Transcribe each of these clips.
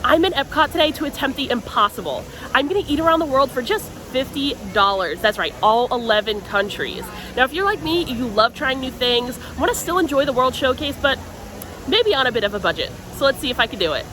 I'm in Epcot today to attempt the impossible. I'm gonna eat around the world for just $50. That's right, all 11 countries. Now, if you're like me, you love trying new things, want to still enjoy the World Showcase, but maybe on a bit of a budget. So let's see if I can do it.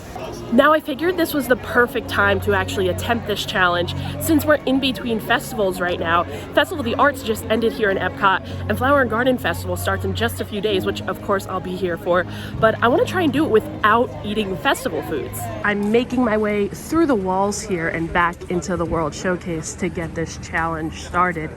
Now, I figured this was the perfect time to actually attempt this challenge since we're in between festivals right now. Festival of the Arts just ended here in Epcot, and Flower and Garden Festival starts in just a few days, which of course I'll be here for, but I want to try and do it without eating festival foods. I'm making my way through the walls here and back into the World Showcase to get this challenge started.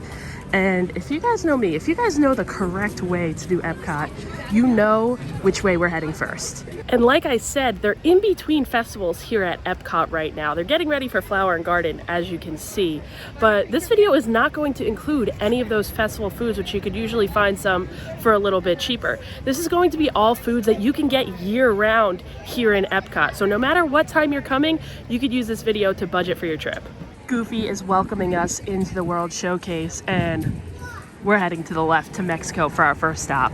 And if you guys know me, if you guys know the correct way to do Epcot, you know which way we're heading first. And like I said, they're in between festivals here at Epcot right now. They're getting ready for Flower and Garden, as you can see. But this video is not going to include any of those festival foods, which you could usually find some for a little bit cheaper. This is going to be all foods that you can get year-round here in Epcot. So no matter what time you're coming, you could use this video to budget for your trip. Goofy is welcoming us into the World Showcase, and we're heading to the left to Mexico for our first stop.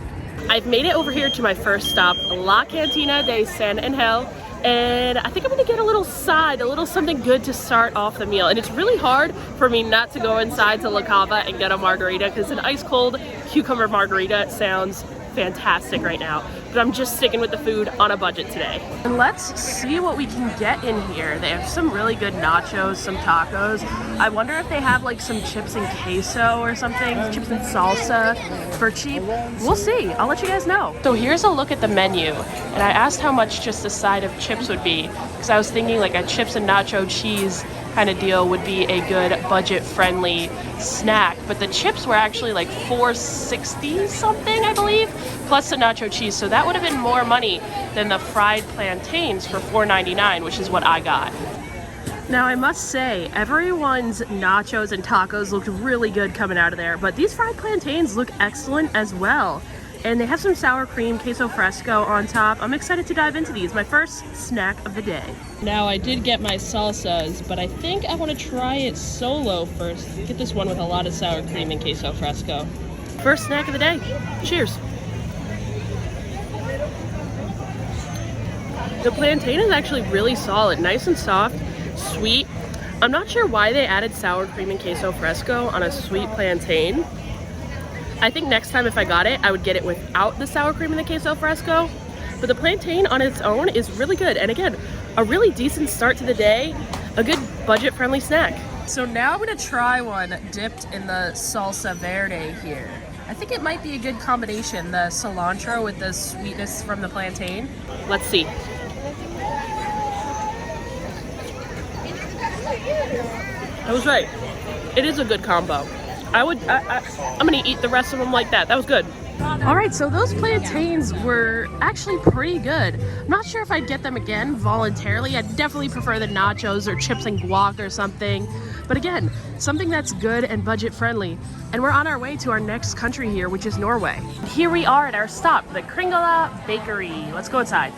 I've made it over here to my first stop, La Cantina de San Angel, and I think I'm gonna get a little side, a little something good to start off the meal. And it's really hard for me not to go inside to La Cava and get a margarita, because an ice cold cucumber margarita sounds fantastic right now, but I'm just sticking with the food on a budget today. And let's see what we can get in here. They have some really good nachos, some tacos. I wonder if they have like some chips and queso or something, chips and salsa for cheap. We'll see, I'll let you guys know. So here's a look at the menu, and I asked how much just a side of chips would be, because I was thinking like a chips and nacho cheese kind of deal would be a good budget-friendly snack, but the chips were actually like $4.60 something, I believe, plus the nacho cheese, so that would have been more money than the fried plantains for $4.99, which is what I got. Now, I must say, everyone's nachos and tacos looked really good coming out of there, but these fried plantains look excellent as well. And they have some sour cream queso fresco on top. I'm excited to dive into these, my first snack of the day. Now, I did get my salsas, but I think I want to try it solo first. Get this one with a lot of sour cream and queso fresco. First snack of the day. Cheers. The plantain is actually really solid, nice and soft, sweet. I'm not sure why they added sour cream and queso fresco on a sweet plantain. I think next time if I got it, I would get it without the sour cream and the queso fresco. But the plantain on its own is really good. And again, a really decent start to the day, a good budget-friendly snack. So now I'm gonna try one dipped in the salsa verde here. I think it might be a good combination, the cilantro with the sweetness from the plantain. Let's see. I was right. It is a good combo. I'm gonna eat the rest of them like that. That was good. All right, so those plantains were actually pretty good. I'm not sure if I'd get them again voluntarily. I'd definitely prefer the nachos or chips and guac or something. But again, something that's good and budget friendly. And we're on our way to our next country here, which is Norway. Here we are at our stop, the Kringla Bakery. Let's go inside.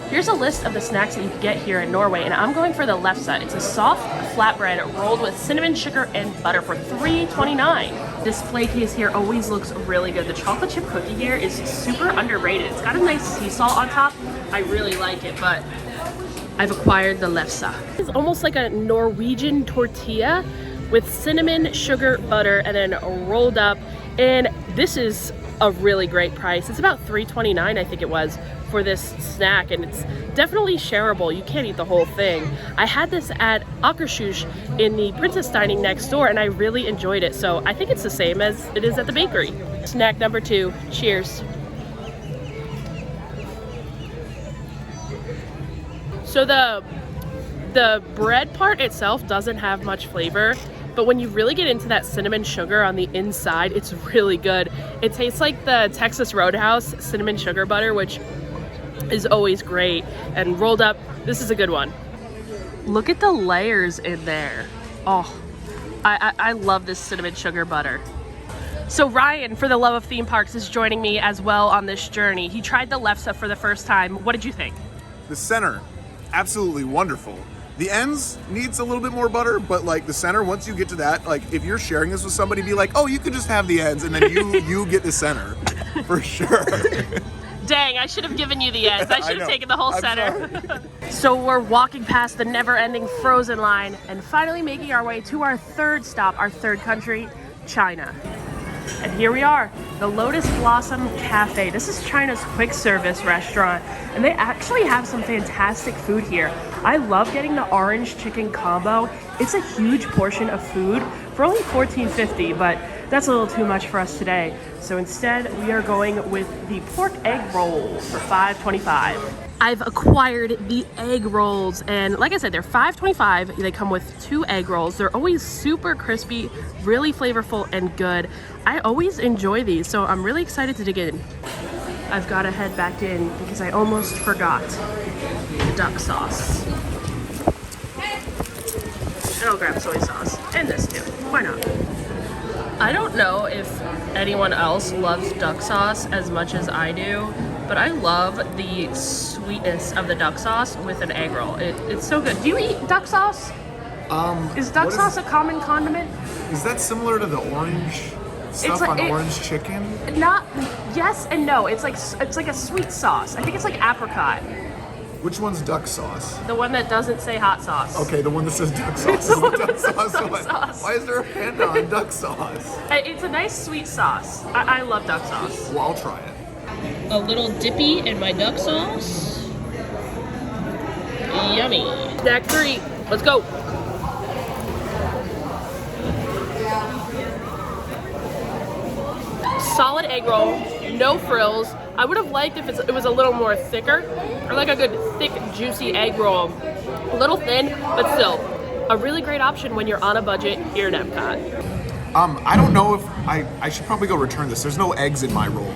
Here's a list of the snacks that you can get here in Norway, and I'm going for the lefse. It's a soft flatbread rolled with cinnamon, sugar, and butter for $3.29. This play case here always looks really good. The chocolate chip cookie here is super underrated. It's got a nice sea salt on top. I really like it, but I've acquired the lefse. It's almost like a Norwegian tortilla with cinnamon, sugar, butter, and then rolled up. And this is a really great price. It's about $3.29, I think it was, for this snack, and it's definitely shareable. You can't eat the whole thing. I had this at Akershus in the Princess Dining next door, and I really enjoyed it, so I think it's the same as it is at the bakery. Snack number 2. Cheers. So the bread part itself doesn't have much flavor, but when you really get into that cinnamon sugar on the inside, it's really good. It tastes like the Texas Roadhouse cinnamon sugar butter, which is always great. And rolled up, this is a good one. Look at the layers in there. Oh, I love this cinnamon sugar butter. So Ryan, for the love of theme parks, is joining me as well on this journey. He tried the lefse for the first time. What did you think? The center, absolutely wonderful. The ends needs a little bit more butter, but like the center, once you get to that, like if you're sharing this with somebody, be like, oh, you could just have the ends, and then you get the center, for sure. Dang, I should have given you the ends. I should have taken the whole I'm center. So we're walking past the never-ending frozen line and finally making our way to our third stop, our third country, China. And here we are, the Lotus Blossom Cafe. This is China's quick service restaurant, and they actually have some fantastic food here. I love getting the orange chicken combo. It's a huge portion of food for only $14.50, but that's a little too much for us today. So instead, we are going with the pork egg roll for $5.25. I've acquired the egg rolls, and like I said, they're $5.25. They come with 2 egg rolls. They're always super crispy, really flavorful and good. I always enjoy these, so I'm really excited to dig in. I've got to head back in because I almost forgot the duck sauce. And I'll grab soy sauce, and this too. Why not? I don't know if anyone else loves duck sauce as much as I do, but I love the sweetness of the duck sauce with an egg roll. It's so good. Do you eat duck sauce? Is duck sauce a common condiment? Is that similar to the orange stuff on orange chicken? Not, yes and no. It's like a sweet sauce. I think it's like apricot. Which one's duck sauce? The one that doesn't say hot sauce. Okay, the one that says duck sauce. Is the duck sauce. Why is there a panda on duck sauce? It's a nice sweet sauce. I love duck sauce. Well, I'll try it. A little dippy in my duck sauce. Yummy. Snack 3. Let's go. Solid egg roll, no frills. I would have liked if it was a little more thicker, or like a good thick, juicy egg roll. A little thin, but still a really great option when you're on a budget here in Epcot. I don't know if I should probably go return this. There's no eggs in my roll.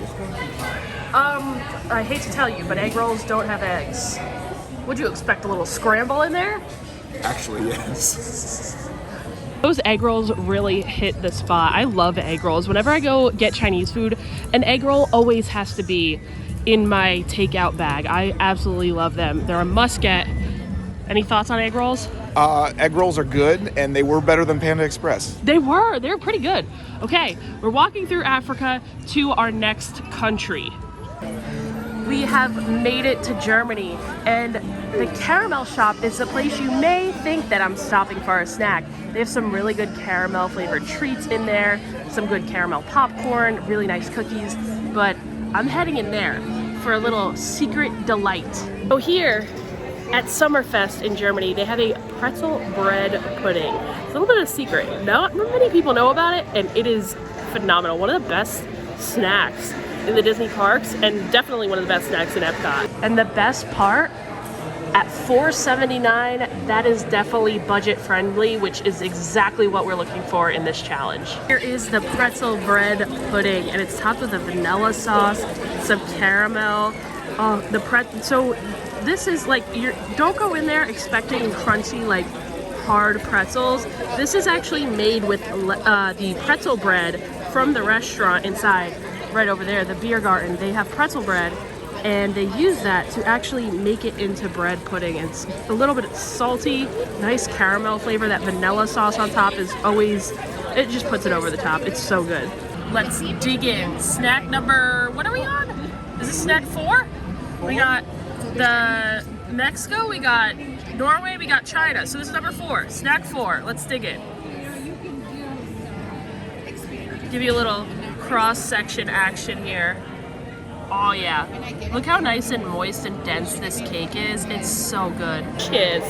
I hate to tell you, but egg rolls don't have eggs. Would you expect a little scramble in there? Actually, yes. Those egg rolls really hit the spot. I love egg rolls. Whenever I go get Chinese food, an egg roll always has to be in my takeout bag. I absolutely love them. They're a must-get. Any thoughts on egg rolls? Egg rolls are good, and they were better than Panda Express. They were pretty good. Okay, we're walking through Africa to our next country. We have made it to Germany, and the caramel shop is the place you may think that I'm stopping for a snack. They have some really good caramel flavored treats in there, some good caramel popcorn, really nice cookies, but I'm heading in there for a little secret delight. So here at Summerfest in Germany, they have a pretzel bread pudding. It's a little bit of a secret. Not many people know about it, and it is phenomenal. One of the best snacks in the Disney parks, and definitely one of the best snacks in Epcot. And the best part, at $4.79, that is definitely budget friendly, which is exactly what we're looking for in this challenge. Here is the pretzel bread pudding, and it's topped with a vanilla sauce, some caramel. So this is like, don't go in there expecting crunchy, like hard pretzels. This is actually made with the pretzel bread from the restaurant inside. Right over there, the beer garden, they have pretzel bread, and they use that to actually make it into bread pudding. It's a little bit salty, nice caramel flavor. That vanilla sauce on top is always, it just puts it over the top. It's so good. Let's dig in. Snack number, what are we on? Is this snack 4? We got the Mexico, we got Norway, we got China. So this is number 4, snack 4. Let's dig in. Give you a little cross-section action here. Oh yeah. Look how nice and moist and dense this cake is. It's so good. Cheers.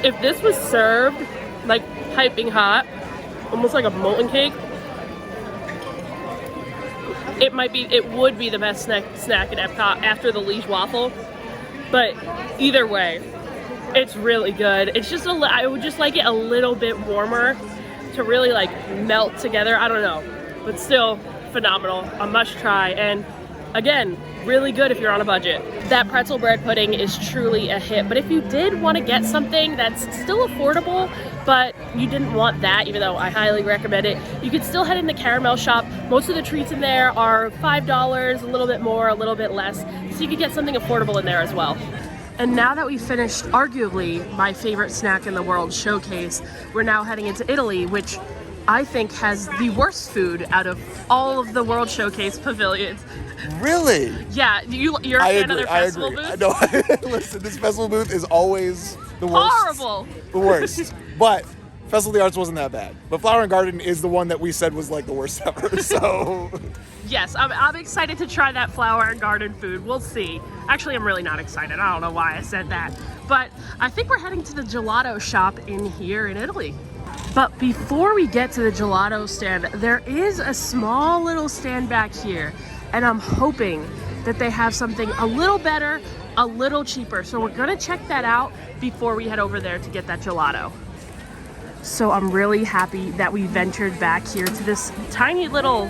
If this was served like piping hot, almost like a molten cake, it would be the best snack at Epcot after the Liege waffle. But either way, it's really good. It's just I would just like it a little bit warmer to really like melt together. I don't know, but still phenomenal. A must try, and again, really good if you're on a budget. That pretzel bread pudding is truly a hit. But if you did want to get something that's still affordable, but you didn't want that, even though I highly recommend it, you could still head in the caramel shop. Most of the treats in there are $5, a little bit more, a little bit less, so you could get something affordable in there as well. And now that we finished arguably my favorite snack in the world showcase, we're now heading into Italy, which I think has the worst food out of all of the World Showcase pavilions. Really? Yeah, you're a fan of their festival booth? No, listen, this festival booth is always the worst. Horrible. The worst. But Festival of the Arts wasn't that bad. But Flower and Garden is the one that we said was like the worst ever. So yes, I'm excited to try that Flower and Garden food. We'll see. Actually, I'm really not excited. I don't know why I said that. But I think we're heading to the gelato shop here in Italy. But before we get to the gelato stand, there is a small little stand back here. And I'm hoping that they have something a little better, a little cheaper. So we're gonna check that out before we head over there to get that gelato. So I'm really happy that we ventured back here to this tiny little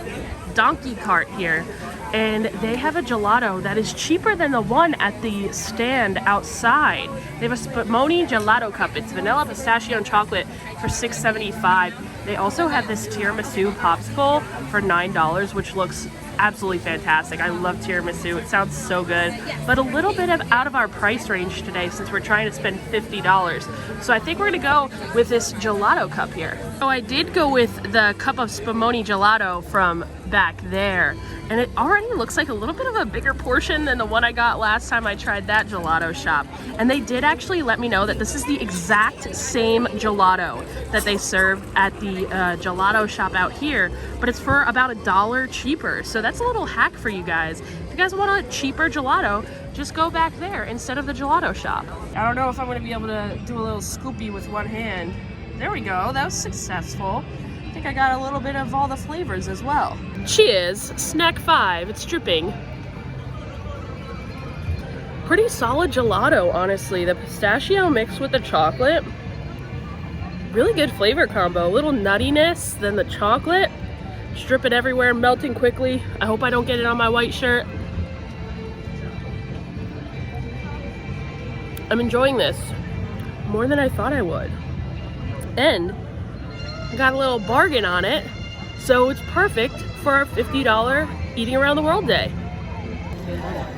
donkey cart here. And they have a gelato that is cheaper than the one at the stand outside. They have a Spumoni gelato cup. It's vanilla, pistachio, and chocolate for $6.75. They also have this tiramisu popsicle for $9, which looks absolutely fantastic. I love tiramisu. It sounds so good, but a little bit out of our price range today since we're trying to spend $50. So I think we're gonna go with this gelato cup here. So I did go with the cup of Spumoni gelato from back there, and it already looks like a little bit of a bigger portion than the one I got last time I tried that gelato shop. And they did actually let me know that this is the exact same gelato that they served at the gelato shop out here, but it's for about $1 cheaper. So that's a little hack for you guys. If you guys want a cheaper gelato, just go back there instead of the gelato shop. I don't know if I'm gonna be able to do a little scoopy with one hand. There we go, that was successful. I think I got a little bit of all the flavors as well. Cheers, snack 5, it's dripping. Pretty solid gelato, honestly. The pistachio mixed with the chocolate. Really good flavor combo. A little nuttiness, then the chocolate. Just dripping everywhere, melting quickly. I hope I don't get it on my white shirt. I'm enjoying this more than I thought I would. And got a little bargain on it, so it's perfect for our $50 eating around the world day.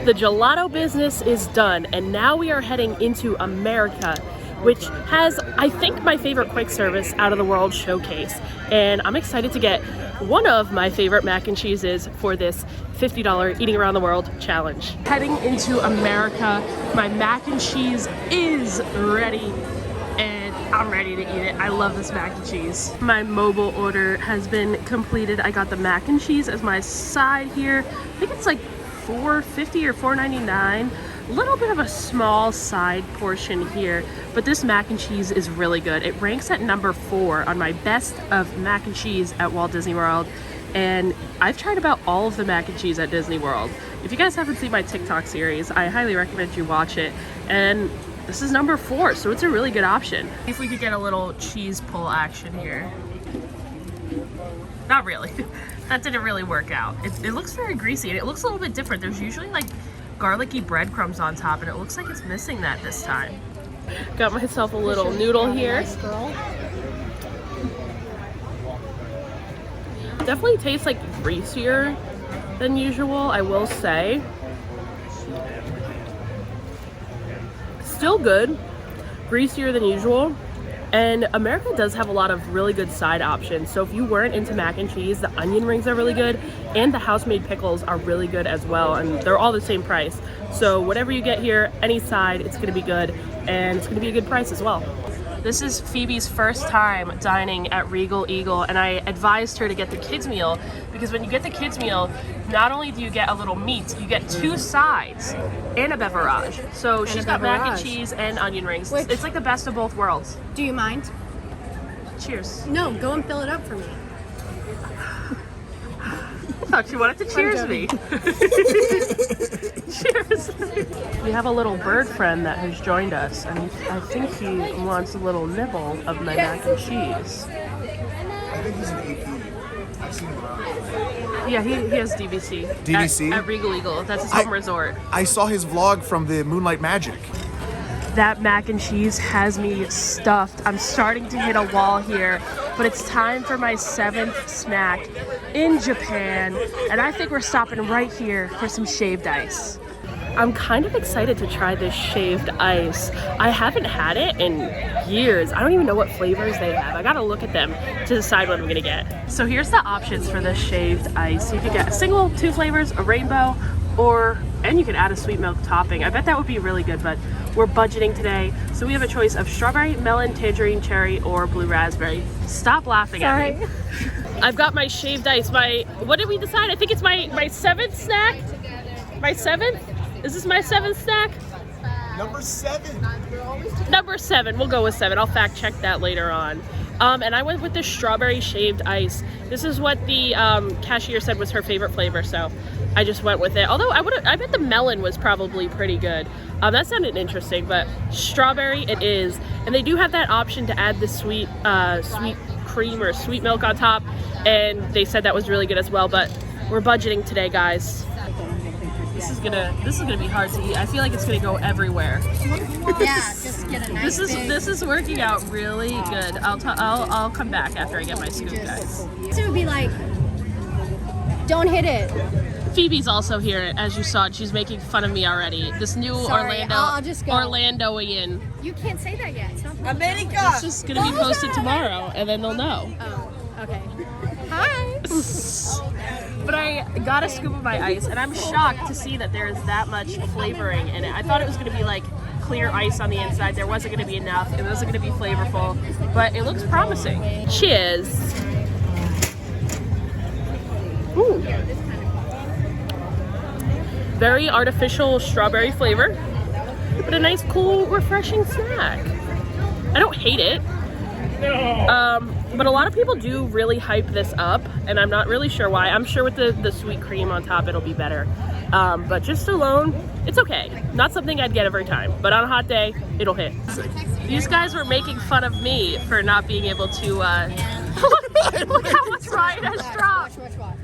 The gelato business is done, and now we are heading into America, which has, I think, my favorite quick service out of the World Showcase. And I'm excited to get one of my favorite mac and cheeses for this $50 eating around the world challenge. Heading into America, my mac and cheese is ready. And I'm ready to eat it. I love this mac and cheese. My mobile order has been completed. I got the mac and cheese as my side here. I think it's like $4.50 or $4.99. A little bit of a small side portion here, but this mac and cheese is really good. It ranks at number 4 on my best of mac and cheese at Walt Disney World. And I've tried about all of the mac and cheese at Disney World. If you guys haven't seen my TikTok series, I highly recommend you watch it. And this is number 4, so it's a really good option. If we could get a little cheese pull action here. Not really. That didn't really work out. It looks very greasy, and it looks a little bit different. There's usually like garlicky breadcrumbs on top, and it looks like it's missing that this time. Got myself a little noodle here. Definitely tastes like greasier than usual, I will say. Still good, greasier than usual. And America does have a lot of really good side options. So if you weren't into mac and cheese, the onion rings are really good, and the house-made pickles are really good as well, and they're all the same price. So whatever you get here, any side, it's gonna be good, and it's gonna be a good price as well. This is Phoebe's first time dining at Regal Eagle, and I advised her to get the kids meal because when you get the kids meal, not only do you get a little meat, you get 2 sides and a beverage. So she's got mac and cheese and onion rings. It's like the best of both worlds. Do you mind? Cheers. No, go and fill it up for me. I thought you wanted to cheers me. Cheers. We have a little bird friend that has joined us, and I think he wants a little nibble of my mac and cheese. I think he's an AP. I've seen him around. Yeah, he has DVC. DVC? At Regal Eagle. That's his home resort. I saw his vlog from the Moonlight Magic. That mac and cheese has me stuffed. I'm starting to hit a wall here, but it's time for my 7th snack in Japan, and I think we're stopping right here for some shaved ice. I'm kind of excited to try this shaved ice. I haven't had it in years. I don't even know what flavors they have. I gotta look at them to decide what I'm gonna get. So here's the options for this shaved ice. You could get a single, 2 flavors, a rainbow, and you can add a sweet milk topping. I bet that would be really good, but we're budgeting today. So we have a choice of strawberry, melon, tangerine, cherry, or blue raspberry. Stop laughing at me. I've got my shaved ice. What did we decide? I think it's my 7th snack. My 7th? Is this my 7th snack? Number 7. Number 7. We'll go with 7. I'll fact check that later on. And I went with the strawberry shaved ice. This is what the cashier said was her favorite flavor, so I just went with it. Although I bet the melon was probably pretty good. That sounded interesting, but strawberry it is. And they do have that option to add the sweet cream or sweet milk on top, and they said that was really good as well. But we're budgeting today, guys. This is gonna be hard to eat. I feel like it's gonna go everywhere. Yeah, just get a nice This is working out really good. I'll come back after I get my scoop, guys. It would be like, don't hit it. Phoebe's also here, as you saw. She's making fun of me already. This new Sorry, I'll just go. Orlandoian. You can't say that yet. It's not America. It's just gonna be posted tomorrow, and then they'll know. Oh, okay. Hi. But I got a scoop of my ice, and I'm shocked to see that there's that much flavoring in it. I thought it was going to be like clear ice on the inside. There wasn't going to be enough. It wasn't going to be flavorful, but it looks promising. Cheers. Ooh. Very artificial strawberry flavor, but a nice, cool, refreshing snack. I don't hate it. But a lot of people do really hype this up, and I'm not really sure why. I'm sure with the sweet cream on top it'll be better. But just alone, it's okay. Not something I'd get every time, but on a hot day, it'll hit. These guys were making fun of me for not being able to, look how much Ryan has dropped. Watch.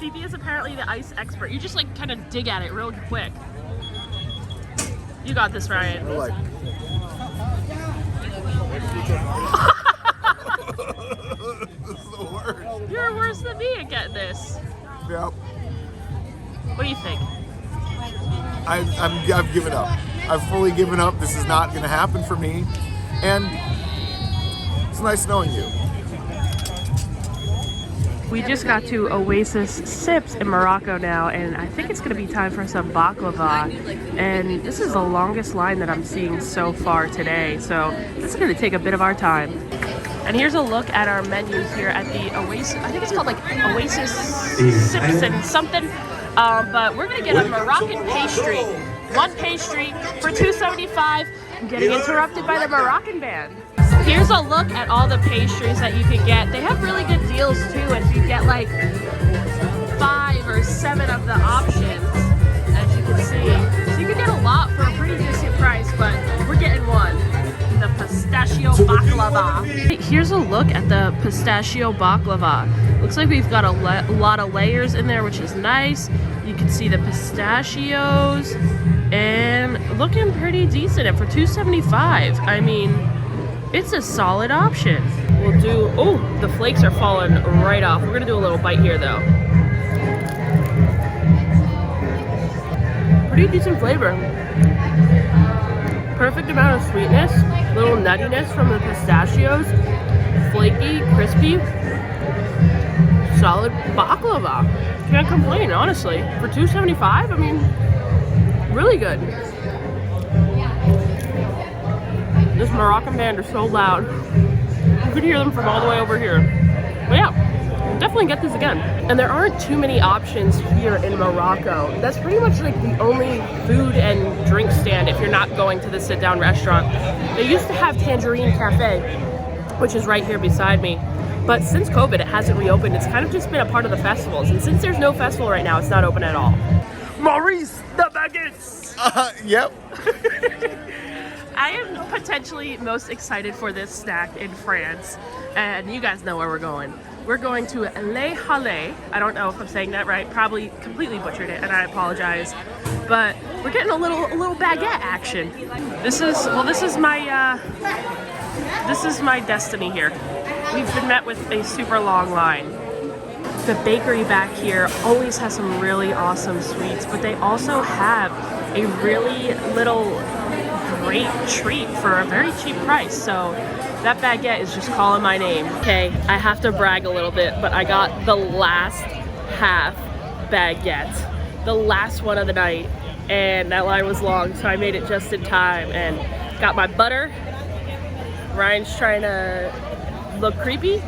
Phoebe is apparently the ice expert. You just like kind of dig at it real quick. You got this, Ryan. This is the worst. You're worse than me at getting this. Yep. What do you think? I've given up. I've fully given up. This is not going to happen for me. And it's nice knowing you. We just got to Oasis Sips in Morocco now, and I think it's going to be time for some baklava. And this is the longest line that I'm seeing so far today, so this is going to take a bit of our time. And here's a look at our menus here at the Oasis. I think it's called like Oasis Sips and something. But we're going to get a Moroccan pastry. 1 pastry for $2.75. I'm getting interrupted by the Moroccan band. Here's a look at all the pastries that you can get. They have really good deals too if you get like 5 or 7 of the options, as you can see. So you can get a lot for a pretty decent price, but we're getting one. The pistachio baklava. Here's a look at the pistachio baklava. Looks like we've got a lot of layers in there, which is nice. You can see the pistachios and looking pretty decent. And for $2.75, I mean, it's a solid option. We'll do, oh, the flakes are falling right off. We're gonna do a little bite here though. Pretty decent flavor. Perfect amount of sweetness, little nuttiness from the pistachios, flaky, crispy, solid baklava. Can't complain, honestly. For $2.75, I mean, really good. This Moroccan band is so loud. You could hear them from all the way over here. But yeah, definitely get this again. And there aren't too many options here in Morocco. That's pretty much like the only food and drink stand if you're not going to the sit-down restaurant. They used to have Tangerine Cafe, which is right here beside me. But since COVID, it hasn't reopened. It's kind of just been a part of the festivals. And since there's no festival right now, it's not open at all. Maurice, the baguettes! Yep. I am potentially most excited for this snack in France, and you guys know where we're going. We're going to Les Halles. I don't know if I'm saying that right. Probably completely butchered it, and I apologize. But we're getting a little baguette action. This is my destiny here. We've been met with a super long line. The bakery back here always has some really awesome sweets, but they also have a really little great treat for a very cheap price. So that baguette is just calling my name. Okay, I have to brag a little bit, but I got the last half baguette, the last one of the night, and that line was long, so I made it just in time and got my butter. Ryan's trying to look creepy,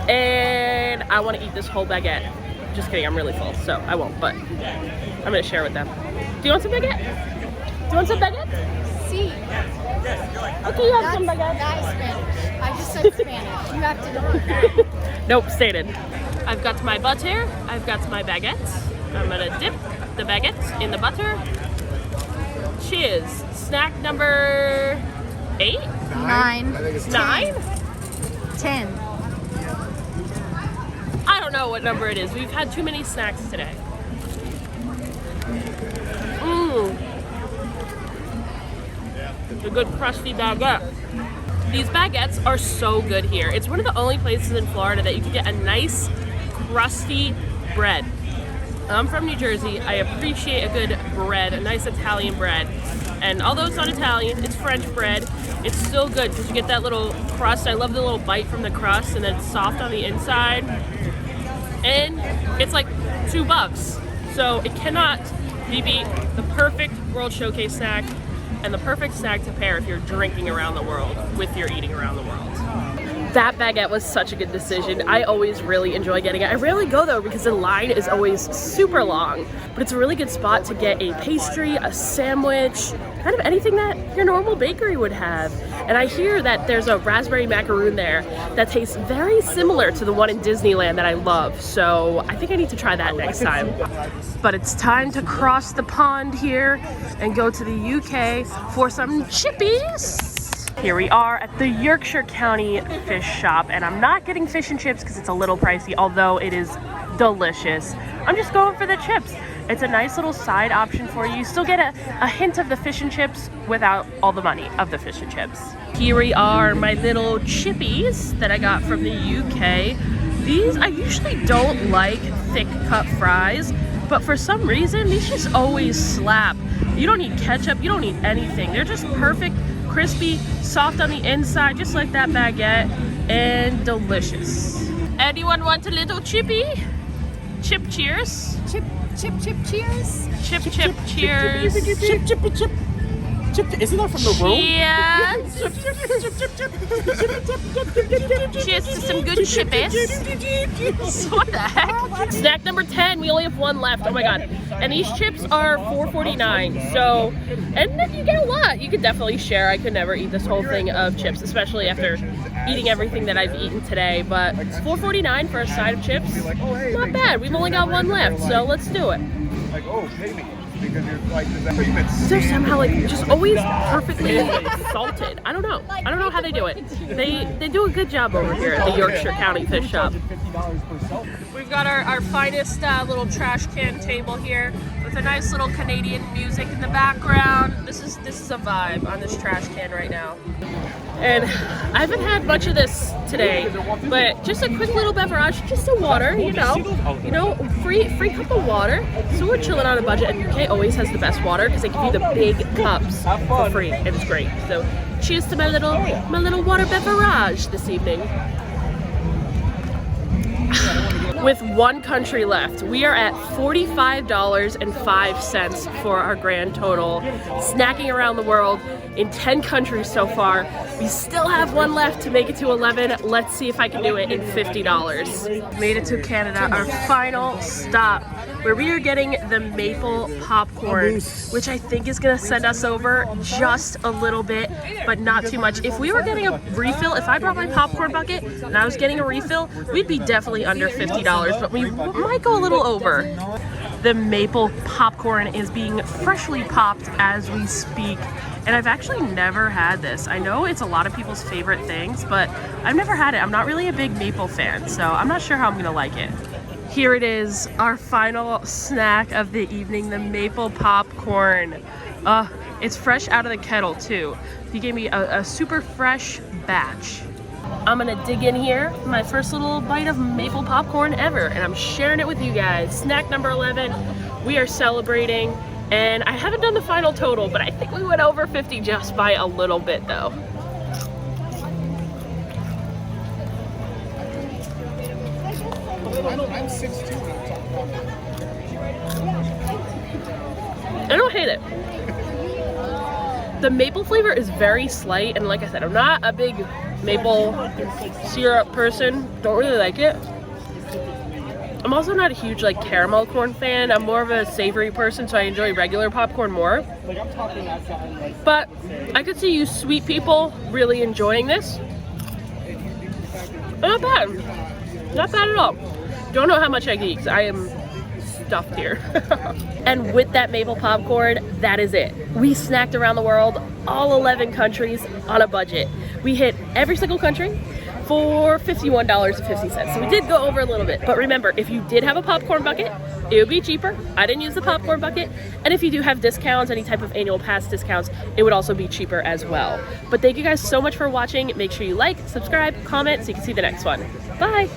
and I want to eat this whole baguette. Just kidding, I'm really full, so I won't, but I'm gonna share with them. Do you want some baguette? Do you want some baguette? See, Okay, you have some baguette. that's Spanish. I just said Spanish. You have to know. Nope, stated. I've got my butter, I've got my baguette. I'm gonna dip the baguette in the butter. Cheers. Snack number 8? 9. 9? 10. I don't know what number it is. We've had too many snacks today. Mmm. A good crusty baguette. These baguettes are so good here. It's one of the only places in Florida that you can get a nice crusty bread. I'm from New Jersey. I appreciate a good bread, a nice Italian bread. And although it's not Italian, it's French bread, it's still good because you get that little crust. I love the little bite from the crust, and then it's soft on the inside. And it's like $2. So it cannot be beat. The perfect World Showcase snack and the perfect snack to pair if you're drinking around the world with your eating around the world. That baguette was such a good decision. I always really enjoy getting it. I rarely go though because the line is always super long, but it's a really good spot to get a pastry, a sandwich, kind of anything that your normal bakery would have. And I hear that there's a raspberry macaroon there that tastes very similar to the one in Disneyland that I love. So I think I need to try that next time. But it's time to cross the pond here and go to the UK for some chippies. Here we are at the Yorkshire County Fish Shop, and I'm not getting fish and chips because it's a little pricey, although it is delicious. I'm just going for the chips. It's a nice little side option for you. You still get a hint of the fish and chips without all the money of the fish and chips. Here we are, my little chippies that I got from the UK. These, I usually don't like thick cut fries, but for some reason, these just always slap. You don't need ketchup, you don't need anything. They're just perfect, crispy, soft on the inside, just like that baguette, and delicious. Anyone want a little chippy? Chip cheers. Chip, cheers. Chip cheers. Chip. Isn't that from the room? Cheers. Cheers to some good chippies. What the heck? Snack number 10. We only have one left. Oh my god. And these chips are $4.49. So, and then you get a lot. You could definitely share. I could never eat this whole thing of chips, especially after eating everything that I've eaten today. But $4.49 for a side of chips, not bad. We've only got one left, so let's do it. Like, oh, pay me. Because you're like, They're somehow like just always perfectly salted. I don't know. I don't know how they do it. They do a good job over here at the Yorkshire County Fish Shop. We've got our finest little trash can table here with a nice little Canadian music in the background. This is a vibe on this trash can right now. And I haven't had much of this today, but just a quick little beverage, just some water, you know, free cup of water. So we're chilling on a budget, and UK always has the best water because they give you the big cups for free, and it's great. So cheers to my little water beverage this evening. With one country left, we are at $45.05 for our grand total. Snacking around the world in 10 countries so far. We still have one left to make it to 11. Let's see if I can do it in $50. Made it to Canada, our final stop, where we are getting the maple popcorn, which I think is gonna send us over just a little bit, but not too much. If we were getting a refill, if I brought my popcorn bucket and I was getting a refill, we'd be definitely under $50, but we might go a little over. The maple popcorn is being freshly popped as we speak, and I've actually never had this. I know it's a lot of people's favorite things, but I've never had it. I'm not really a big maple fan, so I'm not sure how I'm gonna like it. Here it is, our final snack of the evening, the maple popcorn. It's fresh out of the kettle too. He gave me a super fresh batch. I'm gonna dig in here, my first little bite of maple popcorn ever, and I'm sharing it with you guys. Snack number 11, we are celebrating, and I haven't done the final total, but I think we went over 50 just by a little bit though. I'm 6'2". I don't hate it. The maple flavor is very slight, and like I said, I'm not a big maple syrup person. Don't really like it. I'm also not a huge like caramel corn fan. I'm more of a savory person, so I enjoy regular popcorn more. But I could see you sweet people really enjoying this. Not bad. Not bad at all. Don't know how much I eat, 'cause I am stuffed here. And with that maple popcorn, that is it. We snacked around the world, all 11 countries on a budget. We hit every single country for $51.50. So we did go over a little bit, but remember, if you did have a popcorn bucket, it would be cheaper. I didn't use the popcorn bucket. And if you do have discounts, any type of annual pass discounts, it would also be cheaper as well. But thank you guys so much for watching. Make sure you like, subscribe, comment so you can see the next one. Bye.